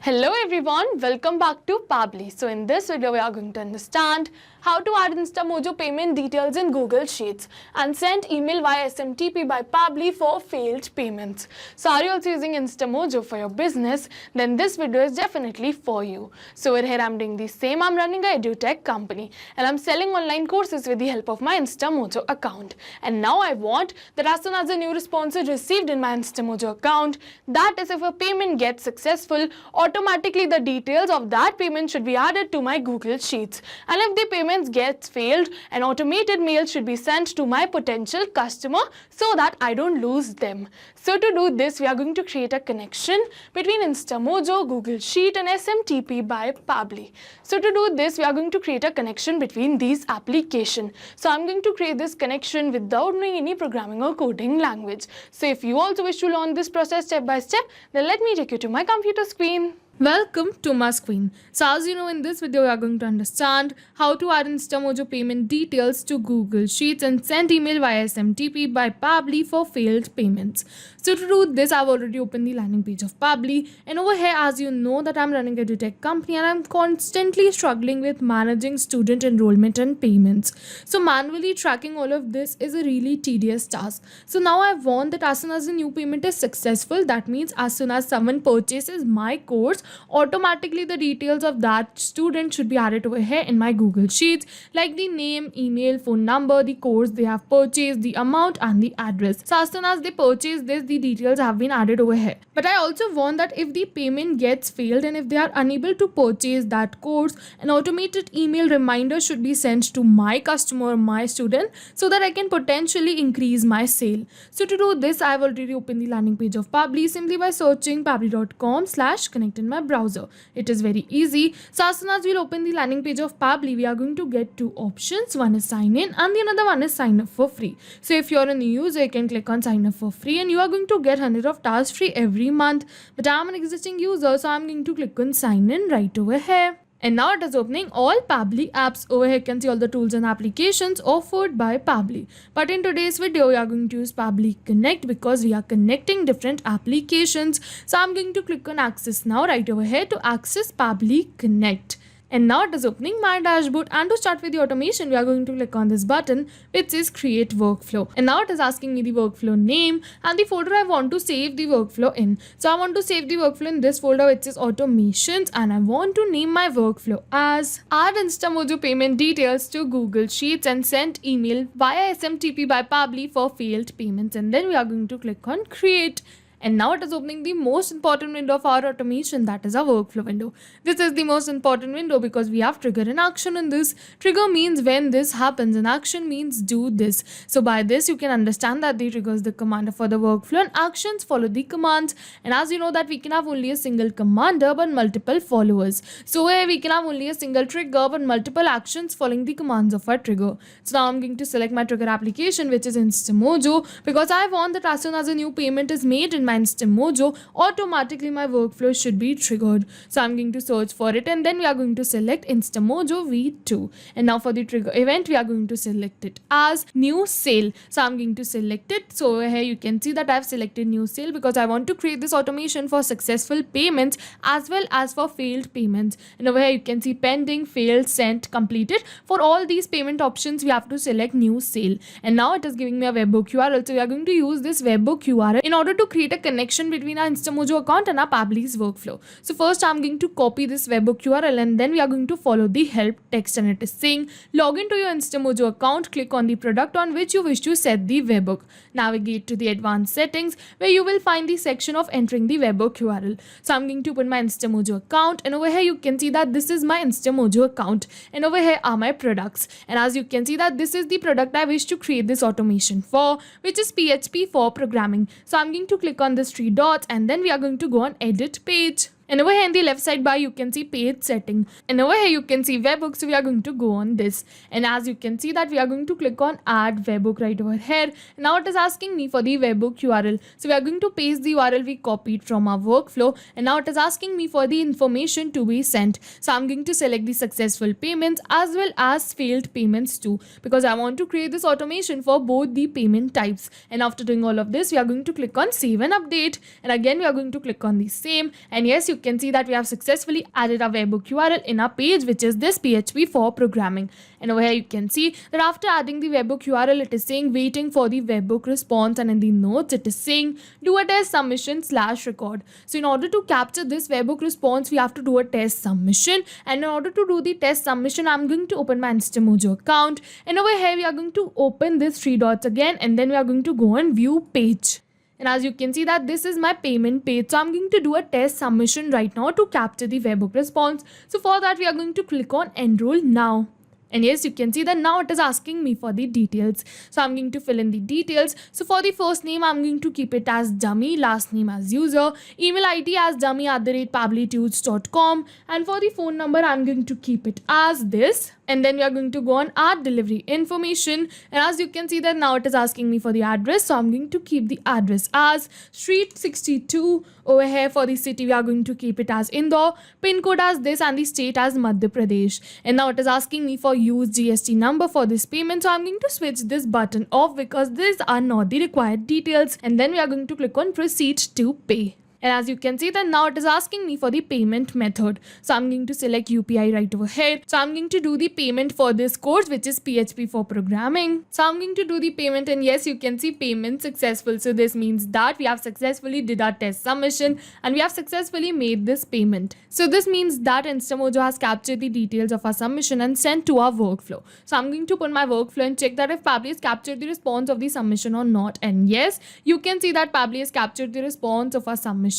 Hello everyone, welcome back to Pabbly. So in this video we are going to understand how to add Instamojo payment details in Google Sheets and send email via SMTP by Pabbly for failed payments. So are you also using Instamojo for your business? Then this video is definitely for you. So over here I'm doing the same. I'm running a edutech company and I'm selling online courses with the help of my Instamojo account. And now I want that as soon as a new response is received in my Instamojo account, that is if a payment gets successful, automatically the details of that payment should be added to my Google Sheets. And if the payments gets failed, an automated mail should be sent to my potential customer so that I don't lose them. So to do this, we are going to create a connection between Instamojo, Google Sheet and SMTP by Pabbly. So to do this, we are going to create a connection between these applications. So I'm going to create this connection without knowing any programming or coding language. So if you also wish to learn this process step by step, then let me take you to my computer screen. Welcome to my screen. So as you know, in this video we are going to understand how to add Instamojo payment details to Google Sheets and send email via SMTP by Pabbly for failed payments. So to do this, I've already opened the landing page of Pabbly, and over here, as you know, that I'm running a edutech company and I'm constantly struggling with managing student enrollment and payments. So manually tracking all of this is a really tedious task. So now I want that as soon as a new payment is successful, that means as soon as someone purchases my course, automatically the details of that student should be added over here in my Google Sheets, like the name, email, phone number, the course they have purchased, the amount and the address. So as soon as they purchase this, the details have been added over here. But I also want that if the payment gets failed and if they are unable to purchase that course, an automated email reminder should be sent to my customer, my student, so that I can potentially increase my sale. So to do this, I have already opened the landing page of Pabbly simply by searching pabbly.com/connect in my browser. It is very easy. So as soon as we'll open the landing page of Pabbly, we are going to get two options. One is sign in and the another one is sign up for free. So if you're a new user, you can click on sign up for free and you are going to get 100 of tasks free every month. But I'm an existing user, so I'm going to click on sign in right over here. And now it is opening all Pabbly apps. Over here you can see all the tools and applications offered by Pabbly. But in today's video, we are going to use Pabbly Connect because we are connecting different applications. So I'm going to click on access now right over here to access Pabbly Connect. And now it is opening my dashboard, and to start with the automation, we are going to click on this button which says create workflow. And now it is asking me the workflow name and the folder I want to save the workflow in. So I want to save the workflow in this folder which says automations, and I want to name my workflow as add Instamojo payment details to Google Sheets and send email via SMTP by Pabbly for failed payments. And then we are going to click on create. And now it is opening the most important window of our automation, that is our workflow window. This is the most important window because we have trigger and action in this. Trigger means when this happens and action means do this. So by this you can understand that the trigger is the commander for the workflow and actions follow the commands. And as you know that we can have only a single commander but multiple followers. So here we can have only a single trigger but multiple actions following the commands of our trigger. So now I'm going to select my trigger application which is Instamojo because I want that as soon as a new payment is made in my Instamojo, automatically my workflow should be triggered. So I'm going to search for it and then we are going to select Instamojo V2. And now for the trigger event, we are going to select it as new sale. So I'm going to select it. So over here you can see that I've selected new sale because I want to create this automation for successful payments as well as for failed payments. And over here you can see pending, failed, sent, completed. For all these payment options, we have to select new sale. And now it is giving me a webhook URL. So we are going to use this webhook URL in order to create a connection between our Instamojo account and our Pabbly's workflow. So first I'm going to copy this webhook URL and then we are going to follow the help text, and it is saying log into your Instamojo account, click on the product on which you wish to set the webhook. Navigate to the advanced settings where you will find the section of entering the webhook URL. So I'm going to put my Instamojo account, and over here you can see that this is my Instamojo account and over here are my products. And as you can see that this is the product I wish to create this automation for, which is PHP for programming. So I'm going to click on this three dots and then we are going to go on edit page. And over here in the left side bar, you can see page setting. And over here you can see webhook. So we are going to go on this. And as you can see that we are going to click on add webhook right over here. Now it is asking me for the webhook URL. So we are going to paste the URL we copied from our workflow. And now it is asking me for the information to be sent. So I'm going to select the successful payments as well as failed payments too, because I want to create this automation for both the payment types. And after doing all of this, we are going to click on save and update. And again, we are going to click on the same. And yes, you can see that we have successfully added our webhook URL in our page, which is this PHP for programming. And over here you can see that after adding the webhook URL, it is saying waiting for the webhook response, and in the notes it is saying do a test submission / record. So in order to capture this webhook response, we have to do a test submission, and in order to do the test submission, I'm going to open my Instamojo account, and over here we are going to open this 3 dots again, and then we are going to go on view page. And as you can see that this is my payment page. So I'm going to do a test submission right now to capture the webhook response. So for that we are going to click on enroll now. And yes, you can see that now it is asking me for the details. So I'm going to fill in the details. So for the first name, I'm going to keep it as dummy, last name as user, email ID as dummy@pabblytunes.com. And for the phone number, I'm going to keep it as this. And then we are going to go on our delivery information. And as you can see that now it is asking me for the address. So I'm going to keep the address as Street 62. Over here for the city, we are going to keep it as Indore, pin code as this, and the state as Madhya Pradesh. And now it is asking me for use GST number for this payment. So I'm going to switch this button off because these are not the required details. And then we are going to click on proceed to pay. And as you can see that now it is asking me for the payment method. So I'm going to select UPI right over here. So I'm going to do the payment for this course, which is PHP for programming. So I'm going to do the payment, and yes, you can see payment successful. So this means that we have successfully did our test submission and we have successfully made this payment. So this means that Instamojo has captured the details of our submission and sent to our workflow. So I'm going to open my workflow and check that if Pabbly has captured the response of the submission or not. And yes, you can see that Pabbly has captured the response of our submission.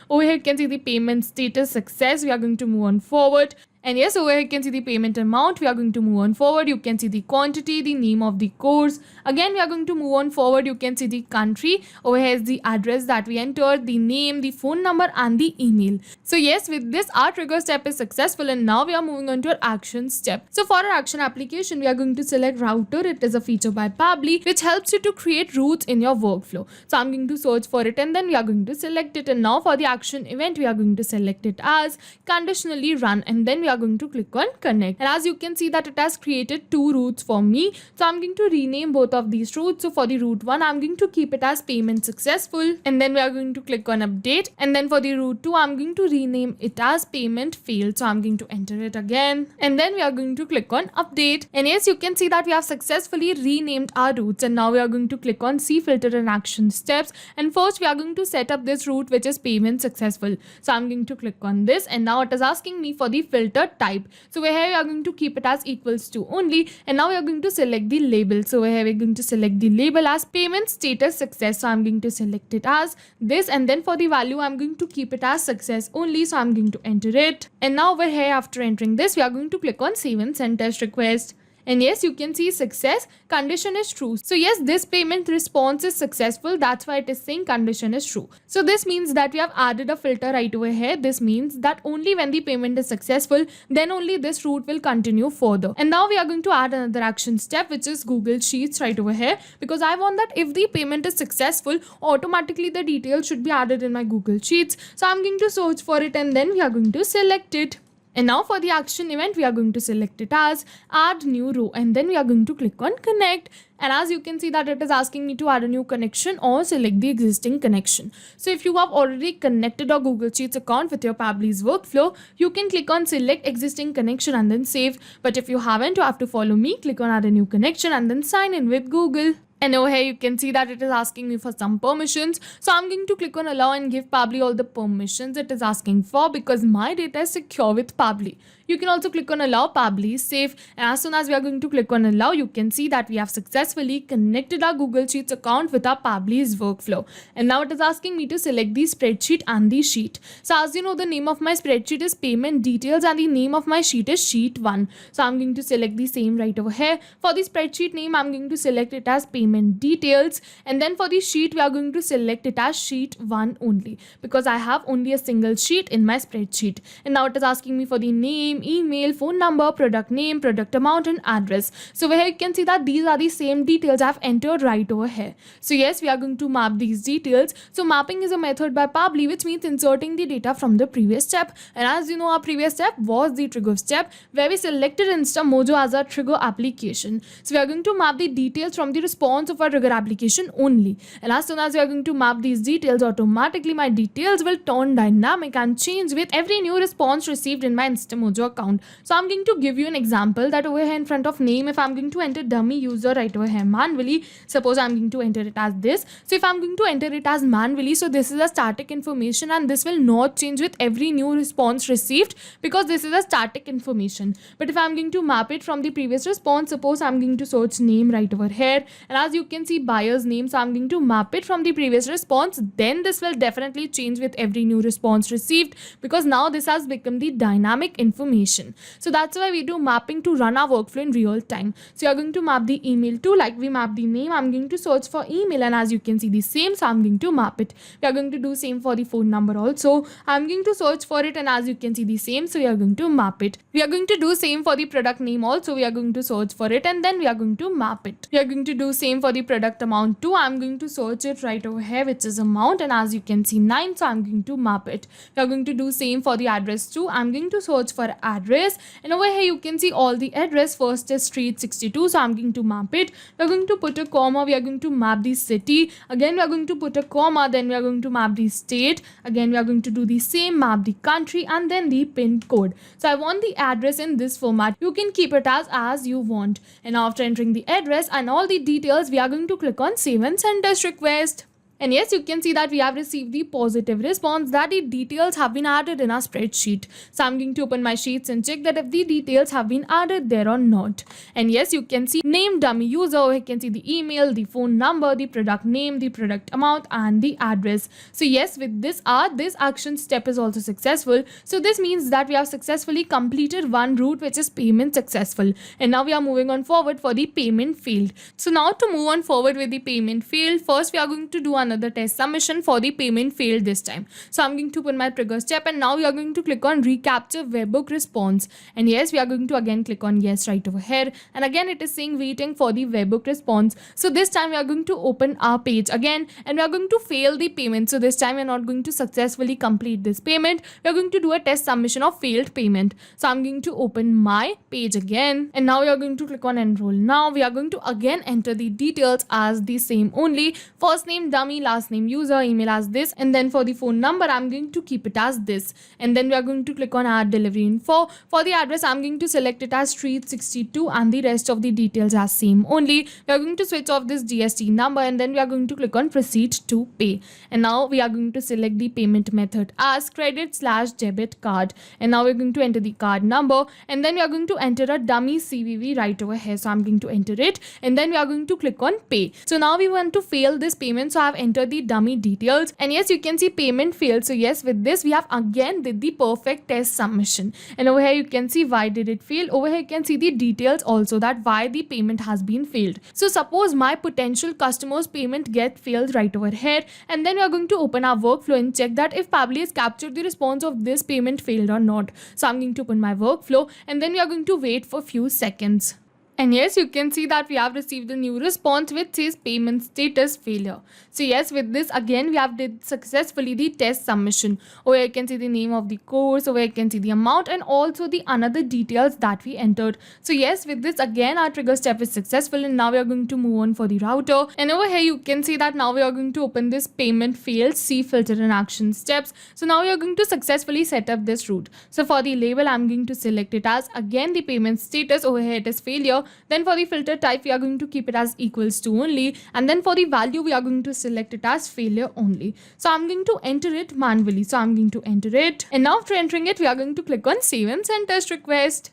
Over here you can see the payment status success. We are going to move on forward. And yes, over here you can see the payment amount. We are going to move on forward. You can see the quantity, the name of the course. Again, we are going to move on forward. You can see the country. Over here is the address that we entered, the name, the phone number, and the email. So yes, with this, our trigger step is successful, and now we are moving on to our action step. So for our action application, we are going to select router. It is a feature by Pabbly which helps you to create routes in your workflow. So I'm going to search for it, and then we are going to select it. And now for the action event, we are going to select it as conditionally run, and then we are going to click on connect. And as you can see that it has created 2 routes for me. So I'm going to rename both of these routes. So for the route 1, I'm going to keep it as payment successful, and then we are going to click on update. And then for the route 2, I'm going to rename it as payment failed. So I'm going to enter it again, and then we are going to click on update. And yes, you can see that we have successfully renamed our routes, and now we are going to click on see filter and action steps. And first we are going to set up this route which is payment successful. So I'm going to click on this, and now it is asking me for the filter type. So here we are going to keep it as equals to only, and now we are going to select the label. So here we're going to select the label as payment status success. So I'm going to select it as this, and then for the value I'm going to keep it as success only. So I'm going to enter it, and now over here after entering this, we are going to click on save and send test request. And yes, you can see success, condition is true. So yes, this payment response is successful. That's why it is saying condition is true. So this means that we have added a filter right over here. This means that only when the payment is successful, then only this route will continue further. And now we are going to add another action step, which is Google Sheets right over here, because I want that if the payment is successful, automatically the details should be added in my Google Sheets. So I'm going to search for it, and then we are going to select it. And now for the action event, we are going to select it as add new row, and then we are going to click on connect. And as you can see that it is asking me to add a new connection or select the existing connection. So if you have already connected your Google Sheets account with your Pabbly's workflow, you can click on select existing connection and then save. But if you haven't, you have to follow me, click on add a new connection and then sign in with Google. And over here you can see that it is asking me for some permissions. So I'm going to click on allow and give Pabbly all the permissions it is asking for, because my data is secure with Pabbly. You can also click on allow, Pabbly is safe. And as soon as we are going to click on allow, you can see that we have successfully connected our Google Sheets account with our Pabbly's workflow. And now it is asking me to select the spreadsheet and the sheet. So as you know, the name of my spreadsheet is payment details and the name of my sheet is sheet 1. So I'm going to select the same right over here. For the spreadsheet name, I'm going to select it as payment details. And then for the sheet, we are going to select it as sheet 1 only, because I have only a single sheet in my spreadsheet. And now it is asking me for the name, email, phone number, product name, product amount, and address. So here you can see that these are the same details I've entered right over here. So yes, we are going to map these details. So mapping is a method by Pabbly which means inserting the data from the previous step. And as you know, our previous step was the trigger step, where we selected Instamojo as our trigger application. So we are going to map the details from the response response of our trigger application only. And as soon as we are going to map these details, automatically my details will turn dynamic and change with every new response received in my Instamojo account. So I'm going to give you an example that over here in front of name, if I'm going to enter dummy user right over here manually, suppose I'm going to enter it as this. So if I'm going to enter it as manually, so this is a static information and this will not change with every new response received because this is a static information. But if I'm going to map it from the previous response, suppose I'm going to search name right over here, and as you can see buyer's name, so I'm going to map it from the previous response, then this will definitely change with every new response received because now this has become the dynamic information. So that's why we do mapping to run our workflow in real time. So you're going to map the email too, like we map the name, I'm going to search for email, and as you can see the same, so I'm going to map it. We are going to do same for the phone number also. I'm going to search for it, and as you can see the same, so we are going to map it. We are going to do same for the product name also. We are going to search for it and then we are going to map it. We are going to do same for the product amount too. I'm going to search it right over here, which is amount, and as you can see 9, so I'm going to map it. We are going to do same for the address too. I'm going to search for address, and over here you can see all the address. First is street 62, so I'm going to map it. We are going to put a comma. We are going to map the city. Again we are going to put a comma, then we are going to map the state. Again we are going to do the same, map the country and then the pin code. So I want the address in this format. You can keep it as you want. And after entering the address and all the details, we are going to click on save and send test request. And yes, you can see that we have received the positive response that the details have been added in our spreadsheet. So I'm going to open my sheets and check that if the details have been added there or not. And yes, you can see name dummy user, you can see the email, the phone number, the product name, the product amount and the address. So yes, with this action step is also successful. So this means that we have successfully completed one route, which is payment successful. And now we are moving on forward for the payment failed. So now to move on forward with the payment failed, first we are going to do another test submission for the payment failed this time. So I'm going to put my trigger step, and now we are going to click on recapture webhook response. And yes, we are going to again click on yes right over here, and again it is saying waiting for the webhook response. So this time we are going to open our page again, and we are going to fail the payment. So this time we are not going to successfully complete this payment. We are going to do a test submission of failed payment. So I'm going to open my page again, and now we are going to click on enroll. Now we are going to again enter the details as the same only. First name dummy, last name user, email as this, and then for the phone number I'm going to keep it as this. And then we are going to click on add delivery info. For the address I'm going to select it as street 62 and the rest of the details as same only. We are going to switch off this GST number, and then we are going to click on proceed to pay. And now we are going to select the payment method as credit/debit card, and now we're going to enter the card number, and then we are going to enter a dummy CVV right over here. So I'm going to enter it, and then we are going to click on pay. So now we want to fail this payment, so I have entered the dummy details, and yes, you can see payment failed. So yes, with this we have again did the perfect test submission, and over here you can see why did it fail. Over here you can see the details also that why the payment has been failed. So suppose my potential customer's payment get failed right over here, and then we are going to open our workflow and check that if Pabbly has captured the response of this payment failed or not. So I'm going to open my workflow, and then we are going to wait for a few seconds. And yes, you can see that we have received a new response which says payment status failure. So yes, with this again we have did successfully the test submission. Over here you can see the name of the course, over here you can see the amount and also the another details that we entered. So yes, with this again our trigger step is successful, and now we are going to move on for the router. And over here you can see that now we are going to open this payment failed, see filter and action steps. So now we are going to successfully set up this route. So for the label I'm going to select it as again the payment status. Over here it is failure. Then for the filter type we are going to keep it as equals to only, and then for the value we are going to select it as failure only. So I'm going to enter it manually. So I'm going to enter it, and now after entering it we are going to click on save and send test request.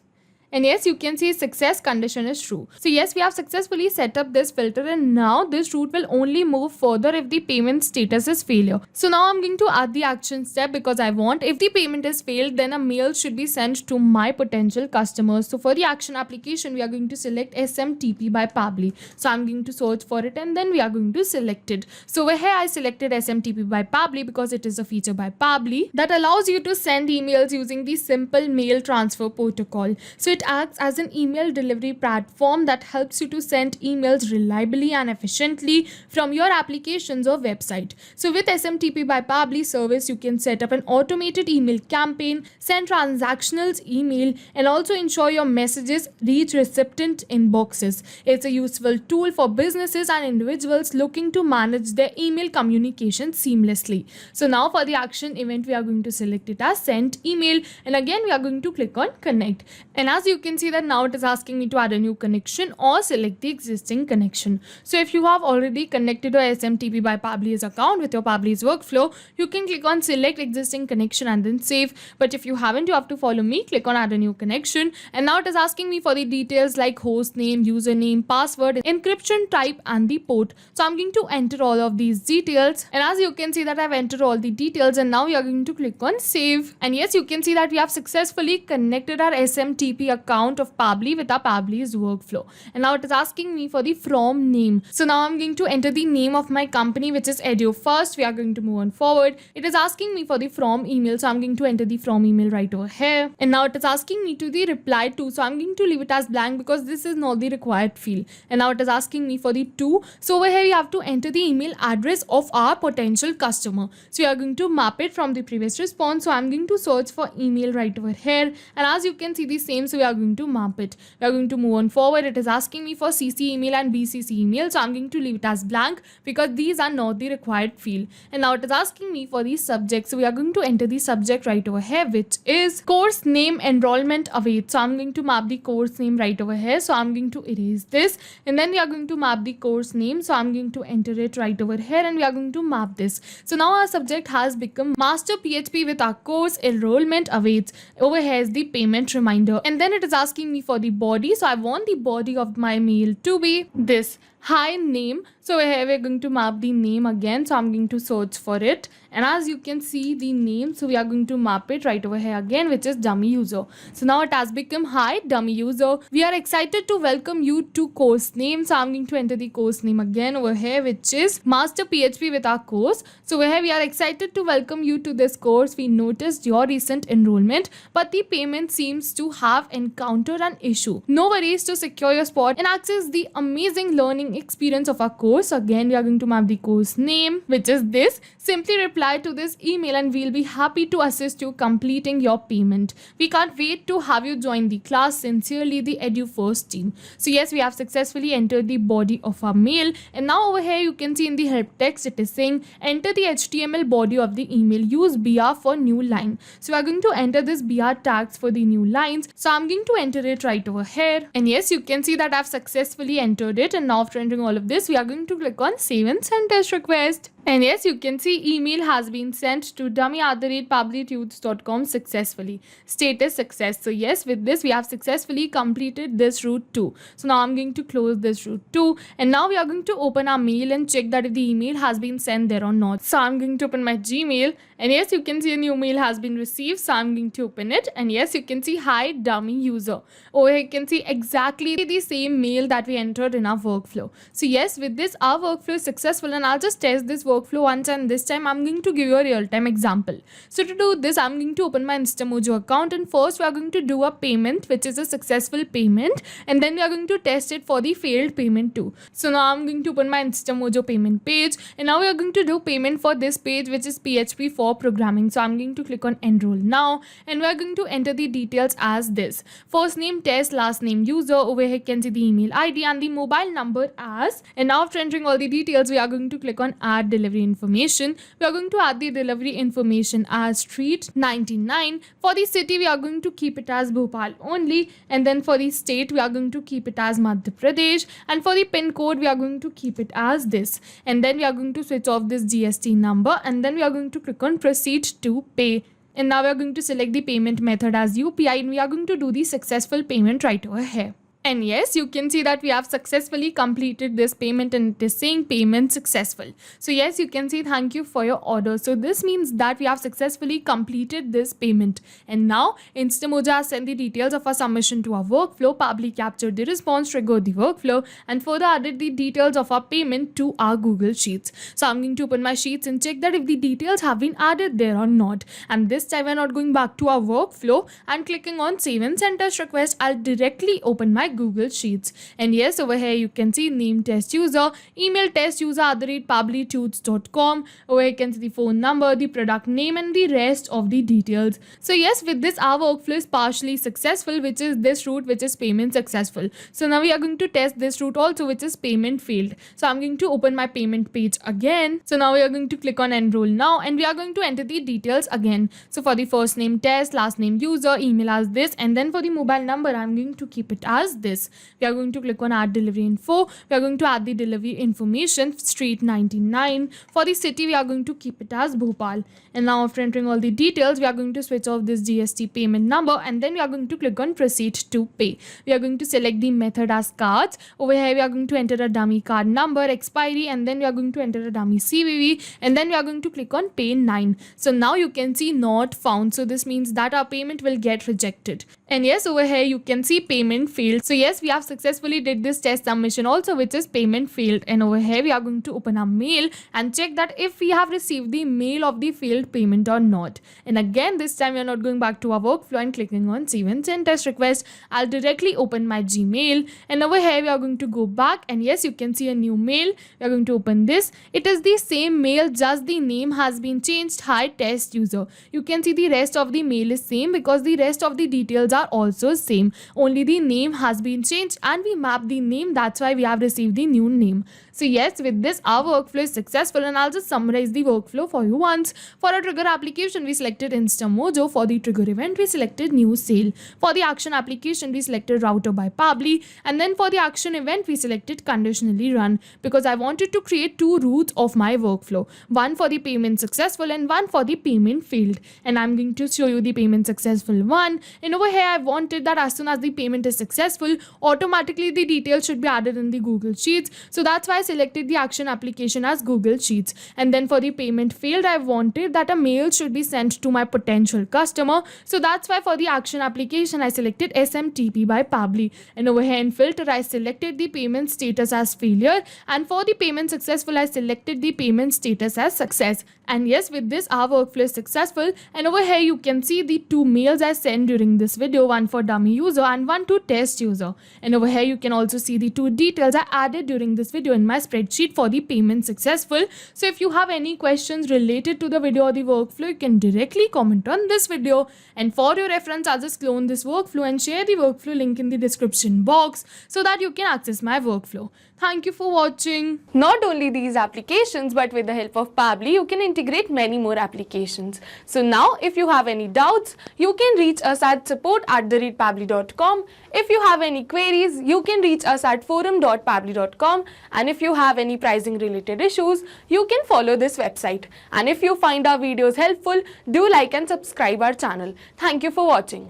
And yes, you can see success condition is true. So yes, we have successfully set up this filter, and now this route will only move further if the payment status is failure. So now I'm going to add the action step because I want if the payment is failed then a mail should be sent to my potential customers. So for the action application we are going to select SMTP by Pabbly. So I'm going to search for it, and then we are going to select it. So over here I selected SMTP by Pabbly because it is a feature by Pabbly that allows you to send emails using the simple mail transfer protocol. So it It acts as an email delivery platform that helps you to send emails reliably and efficiently from your applications or website. So with SMTP by Pabbly service, you can set up an automated email campaign, send transactional email, and also ensure your messages reach recipient inboxes. It's a useful tool for businesses and individuals looking to manage their email communication seamlessly. So now for the action event, we are going to select it as send email, and again we are going to click on connect. And as you can see that now it is asking me to add a new connection or select the existing connection. So if you have already connected your SMTP by Pabbly's account with your Pabbly's workflow, you can click on select existing connection and then save. But if you haven't, you have to follow me, click on add a new connection, and now it is asking me for the details like host name, username, password, encryption type, and the port. So I'm going to enter all of these details, and as you can see that I've entered all the details, and now we are going to click on save. And yes, you can see that we have successfully connected our SMTP account of Pabbly with our Pabbly's workflow. And now it is asking me for the from name. So now I'm going to enter the name of my company, which is Edu. First, we are going to move on forward. It is asking me for the from email, so I'm going to enter the from email right over here. And now it is asking me to the reply to, so I'm going to leave it as blank because this is not the required field. And now it is asking me for the to, so over here we have to enter the email address of our potential customer. So we are going to map it from the previous response. So I'm going to search for email right over here, and as you can see the same, so we are going to map it. We are going to move on forward. It is asking me for CC email and BCC email, so I'm going to leave it as blank because these are not the required field. And now it is asking me for the subject, so we are going to enter the subject right over here, which is course name enrollment awaits. So I'm going to map the course name right over here, so I'm going to erase this, and then we are going to map the course name, so I'm going to enter it right over here, and we are going to map this. So now our subject has become master PHP with our course enrollment awaits. Over here is the payment reminder, and then it is asking me for the body, so I want the body of my mail to be this hi name. So here we're going to map the name again, so I'm going to search for it, and as you can see the name, so we are going to map it right over here again, which is dummy user. So now it has become hi dummy user. We are excited to welcome you to course name, so I'm going to enter the course name again over here, which is master PHP with our course. So over here we are excited to welcome you to this course. We noticed your recent enrollment, but the payment seems to have encountered an issue. No worries, to secure your spot and access the amazing learning experience of our course. Again we are going to map the course name, which is this. Simply reply to this email and we'll be happy to assist you completing your payment. We can't wait to have you join the class. Sincerely, the Edu First team. So yes, we have successfully entered the body of our mail, and now over here you can see in the help text it is saying enter the HTML body of the email, use BR for new line. So we are going to enter this BR tags for the new lines, so I'm going to enter it right over here, and yes, you can see that I've successfully entered it. And now after entering all of this, we are going to click on save and send test request. And yes, you can see email has been sent to dummy@pabblytudes.com successfully. Status success. So yes, with this we have successfully completed this route too. So now I'm going to close this route too, and now we are going to open our mail and check that if the email has been sent there or not. So I'm going to open my Gmail, and yes, you can see a new mail has been received, so I'm going to open it, and yes, you can see hi dummy user. Over here you can see exactly the same mail that we entered in our workflow. So yes, with this our workflow is successful, and I'll just test this workflow once, and this time I'm going to give you a real-time example. So to do this, I'm going to open my Instamojo account, and first we are going to do a payment, which is a successful payment, and then we are going to test it for the failed payment too. So now I'm going to open my Instamojo payment page, and now we are going to do payment for this page, which is PHP for programming. So I'm going to click on enroll now, and we are going to enter the details as this: first name test, last name user. Over here you can see the email ID and the mobile number as, and now after entering all the details, we are going to click on add delivery information. We are going to add the delivery information as street 99. For the city, we are going to keep it as Bhopal only, and then for the state, we are going to keep it as Madhya Pradesh, and for the pin code, we are going to keep it as this, and then we are going to switch off this GST number, and then we are going to click on proceed to pay. And now we are going to select the payment method as UPI, and we are going to do the successful payment right over here. And yes, you can see that we have successfully completed this payment and it is saying payment successful. So yes, you can see thank you for your order. So this means that we have successfully completed this payment. And now Instamojo has sent the details of our submission to our workflow, Pabbly captured the response, triggered the workflow, and further added the details of our payment to our Google Sheets. So I'm going to open my Sheets and check that if the details have been added there or not. And this time we're not going back to our workflow and clicking on save and send test request. I'll directly open my Google Sheets. And yes, over here you can see name test user, email test user @pabblytudes.com. Over here you can see the phone number, the product name, and the rest of the details. So yes, with this our workflow is partially successful, which is this route, which is payment successful. So now we are going to test this route also, which is payment failed. So I'm going to open my payment page again. So now we are going to click on enroll now and we are going to enter the details again. So for the first name test, last name user, email as this, and then for the mobile number I'm going to keep it as this. We are going to click on add delivery info. We are going to add the delivery information, street 99. For the city we are going to keep it as Bhopal. And now after entering all the details, we are going to switch off this GST payment number and then we are going to click on proceed to pay. We are going to select the method as cards. Over here we are going to enter a dummy card number, expiry, and then we are going to enter a dummy CVV, and then we are going to click on pay 9. So now you can see not found. So this means that our payment will get rejected. And yes, over here you can see payment failed. So yes, we have successfully did this test submission also, which is payment failed. And over here we are going to open our mail and check that if we have received the mail of the failed payment or not. And again, this time we are not going back to our workflow and clicking on save and send test request. I'll directly open my Gmail, and over here we are going to go back, and yes, you can see a new mail. We are going to open this. It is the same mail, just the name has been changed. Hi test user. You can see the rest of the mail is same because the rest of the details are also same. Only the name has been changed and we map the name. That's why we have received the new name. So yes, with this our workflow is successful, and I'll just summarize the workflow for you once. For a trigger application, we selected Instamojo. For the trigger event, we selected new sale. For the action application, we selected router by Pabbly, and then for the action event, we selected conditionally run because I wanted to create two routes of my workflow, one for the payment successful and one for the payment failed. And I'm going to show you the payment successful one. And over here I wanted that as soon as the payment is successful, automatically the details should be added in the Google Sheets. So that's why I selected the action application as Google Sheets. And then for the payment failed, I wanted that a mail should be sent to my potential customer. So that's why for the action application, I selected SMTP by Pabbly. And over here in filter, I selected the payment status as failure. And for the payment successful, I selected the payment status as success. And yes, with this, our workflow is successful. And over here, you can see the two mails I sent during this video, one for dummy user and one to test user. And over here, you can also see the two details I added during this video in my spreadsheet for the payment successful. So if you have any questions related to the video or the workflow, you can directly comment on this video. And for your reference, I'll just clone this workflow and share the workflow link in the description box so that you can access my workflow. Thank you for watching. Not only these applications, but with the help of Pabbly, you can integrate many more applications. So now, if you have any doubts, you can reach us at support@pabbly.com. If you have any queries, you can reach us at forum.pabbly.com. And if you have any pricing related issues, you can follow this website. And if you find our videos helpful, do like and subscribe our channel. Thank you for watching.